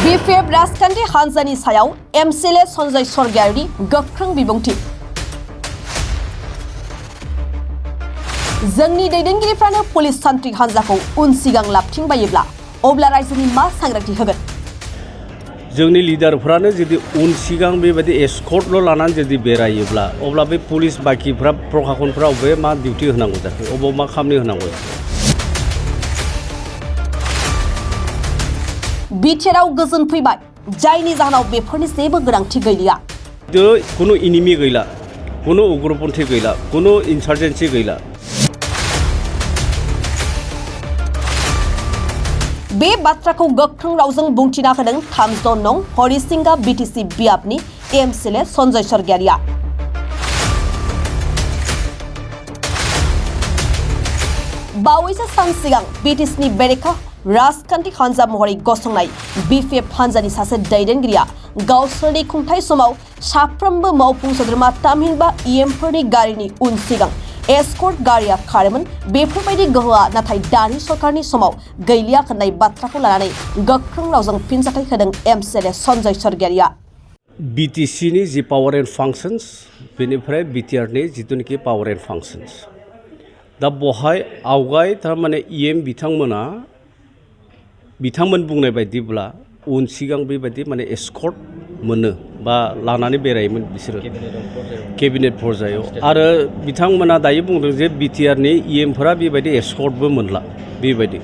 BPF राजखान्थि हान्जानि सायाव MCLA Sanjay Swargiary गोख्रों बिबुंथि। जोंनि दैदेनगिरिफ्रानो पुलिस सान्थ्रि हान्जाखौ उन सिगां लाबथिंबायोब्ला अब्ला रायजोनि मा सांग्रांथि होगोन? जोंनि लिडारफ्रानो जुदि उन सिगां बेबायदि एस्कर्टल' लानानै जुदि बेरायोब्ला अब्ला बे पुलिस बाकिफ्रा प्रशासनफ्रा अबे मा डिउटि होनांगौ जाखो, अबाव मा खामानि होनांगौ जाखो? बिटिआरआव गोजोन फैबाय, जायनि जाहोनाव बेफोरनि जेबो गोनांथि गैलिया। कुनु इनिमि गैला, कुनु उग्रपन्थी गैला, कुनु इन्सार्जेन्सि गैला। बे बाथ्राखौ गोख्रों रावजों बुंथिना होदों 3 नं हरिसिंगा बिटिसि बियाबनि MCLA Sanjay Swargiaryआ। बावैसो सान सिगां बिटिसिनि बेरेखा राजखान्थि हान्जा महरै गसंनाय BPF हान्जानि सासे दैदेनगिरिया गावसोरनि खुंथाय समाव साफ्रोमबो मावफुं सोद्रोमा थामहिनबा EMफोरनि गारिनि उन सिगां एस्कर्ट गारिया खारोमोन। बेफोरबायदि गोहोआ नाथाय दानि सरकारनि समाव गैलिया होननाय बाथ्राखौ लानानै गोख्रों रावजों फिनजाथाय होदों MCLA Sanjay Swargiaryआ। BTCनि जि पावार एन्ड फांसन्स बेनिफ्राय BTRनि जिथुनिखि पावार एन्ड फांसन्स, दा बहाय आवगाय थारमाने EM बिथांमोन बुंनाय बायदिब्ला उन सिगां बेबायदि माने एस्कर्ट मोनो बा लानानै बेरायोमोन बिसोरो केबिनेट पर्यायाव। आरो बिथांमोना दायो बुंदों जे BTRनि EMफोरा बेबायदि एस्कर्टबो मोनला। बेबायदि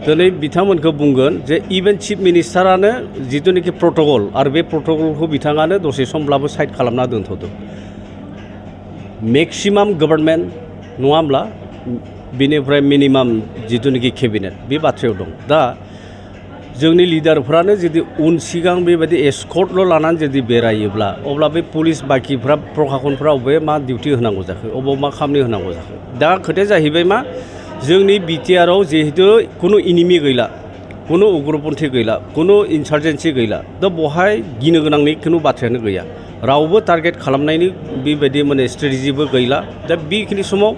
दिनै बिथांमोनखौ बुंगोन जे इभेन चिफ मिनिस्टारानो जिथुनिखि प्रट'कल आरो बे प्रट'कलखौ बिथाङानो दसे समब्लाबो साइड खालामना दोनथ'दों। मेक्सिमाम गभर्नमेन्ट नङा होमब्ला बेनिफ्राय मिनिमाम जिथुनिखि केबिनेट बे बाथ्रायाव दं। दा जोंनि लिडारफ्रानो जुदि उन सिगां बेबायदि एस्कर्टल' लानानै जुदि बेरायोब्ला अब्ला बे पुलिस बाकिफ्रा प्रशासनफ्रा अबे मा डिउटि होनांगौ जाखो, अबाव मा खामानि होनांगौ जाखो? दा खोथाया जाहैबाय मा, जोंनि BTRआव जिहेतु कुनु इनिमि गैला, कुनु उग्रपन्थी गैला, कुनु इन्सार्जेन्सि गैला। दा बहाय गिनो गोनांनि कुनु बाथ्रायानो गैया। रावबो टारगेट खालामनायनि बेबायदि माने स्ट्रेटेजिबो गैला। दा बेखिनि समाव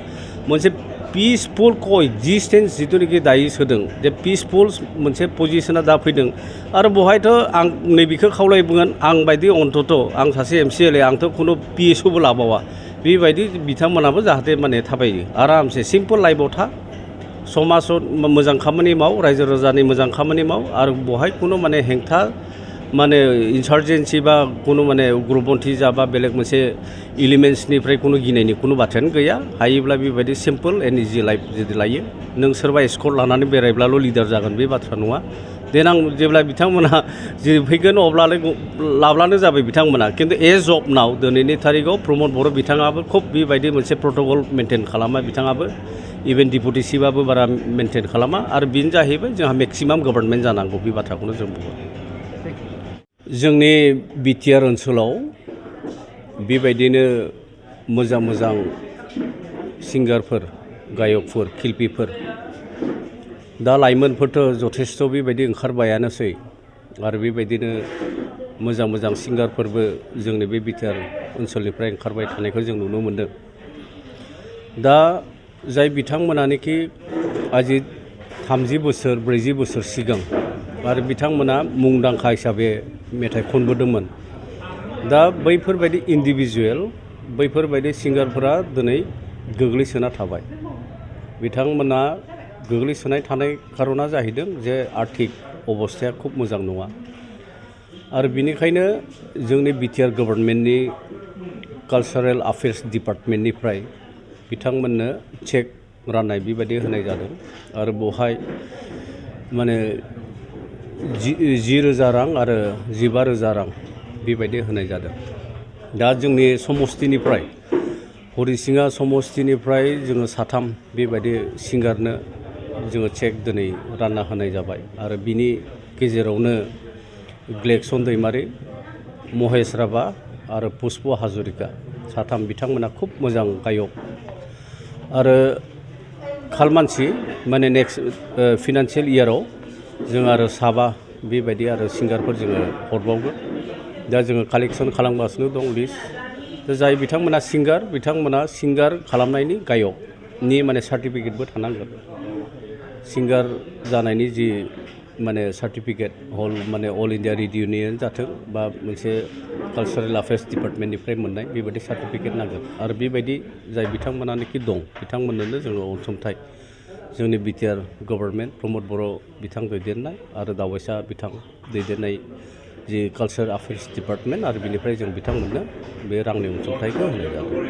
मोनसे पिसफुल कोएक्जिस्टेन्स जिथुनिखि दायो सोदों, जे पिसफुल मोनसे पजिशना दा फैदों। आरो बहायथ' आं नैबेखौ खावलायबोगोन, आं बायदि अन्तत' आं सासे MCLA, आंथ' कुनु PSOबो लाबावा, बेबायदि बिथांमोनाबो जाहाथे माने थाबायो आरामसे सिम्पल लाइफआव था, समाजाव मोजां खामानि माव, रायजो राजानि मोजां खामानि माव, आरो बहाय कुनु माने हेंथा माने इन्सार्जेन्सि बा कुनु माने उग्रपन्थी जाबा बेलेग मोनसे एलिमेन्ट्सनिफ्राय कुनु गिनायनि कुनु बाथ्रायानो गैया। हायोब्ला बेबायदि सिम्पल एन्ड इजि लाइफ जुदि लायो, नों सोरबा एस्कर्ट लानानै बेरायब्लाल' लिडार जागोन बे बाथ्रा नङा। देनां जेब्ला बिथांमोनहा जि फैगोन अब्लालाय लाब्लानो जाबाय बिथांमोना। खिन्थु एज अफ नाव दिनैनि थारिखआव प्रमद बर' बिथाङाबो खुब बेबायदि मोनसे प्रट'कल मेनटेन खालामा। बिथाङाबो इभेन डिपुटि चिफआबो बारा मेनटेन खालामा। आरो बेनो जाहैबाय जोंहा मेक्सिमाम गभर्नमेन्ट जानांगौ, बे बाथ्राखौनो जों बुङो। जोंनि BTR ओनसोलाव बेबायदिनो मोजां मोजां सिंगारफोर, गायकफोर, शिल्पीफोर, दा लाइमोनफोरथ' जथेस्थ' बेबायदि ओंखारबायानोसै। आरो बेबायदिनो मोजां मोजां सिंगारफोरबो जोंनि बे BTR ओनसोलनिफ्राय ओंखारबाय थानायखौ जों नुनो मोन्दों। दा जाय बिथांमोनानोखि आजि 30 बोसोर 40 बोसोर सिगां आरो बिथांमोना मुंदांखा हिसाबै मेथाइ खनबोदोंमोन, दा बैफोरबायदि इन्डिभिजुवेल, बैफोरबायदि सिंगारफोरा दिनै गोग्लैसोना थाबाय। बिथांमोना गोग्लैसोनाय थानाय खारना जाहैदों जे आर्थिक अबस्थाया खुब मोजां नङा। आरो बिनिखायनो जोंनि BTR गभर्नमेन्टनि कालचारेल एफेयार्स डिपार्टमेन्टनिफ्राय बिथांमोननो चेक राननाय बेबायदि होनाय जादों। आरो बेवहाय माने 10,000 रां आरो 15,000 रां बेबायदि होनाय जादों। दा जोंनि समस्तिनिफ्राय, हरिसिंगा समस्तिनिफ्राय जोङो 3 बेबायदि सिंगारनो जोङो चेक दिनै रानना होनाय जाबाय। आरो बिनि गेजेरावनो ग्लेक्सन दैमारि, महेश राभा आरो पुष्प हाजरिका 3 बिथांमोना खुब मोजां गायक। आरो खालमानसि माने नेक्स्ट फिनान्सियेल इयाराव जों आरो 7 बेबायदि आरो सिंगारफोर जोङो हरबावगोन। दा जोङो कालेक्सन खालामगासिनो दं लिस्ट। जाय बिथांमोना सिंगार खालामनायनि गायकनि माने सार्टिफिकेटबो थानांगोन। सिंगार जानायनि जि माने सार्टिफिकेट माने अल इन्डिया रेडिअ इउनियन जाथों बा मोनसे कालचारेल अफेयार्स डिपार्टमेन्टनिफ्राय मोननाय बेबायदि सार्टिफिकेट नांगोन आरो बेबायदि जाय बिथांमोनानोखि दं बिथांमोननोनो जोङो अनसुंथाइ जोंनि बिटिआर गभर्नमेन्ट प्रमद बर' बिथां दैदेननाय आरो दावबायसा बिथां दैदेननाय जि कालचार अफेयार्स डिपार्टमेन्ट आरो बिनिफ्राय जों बिथांमोननो बे रांनि अनसुंथाइखौ होनाय जादों।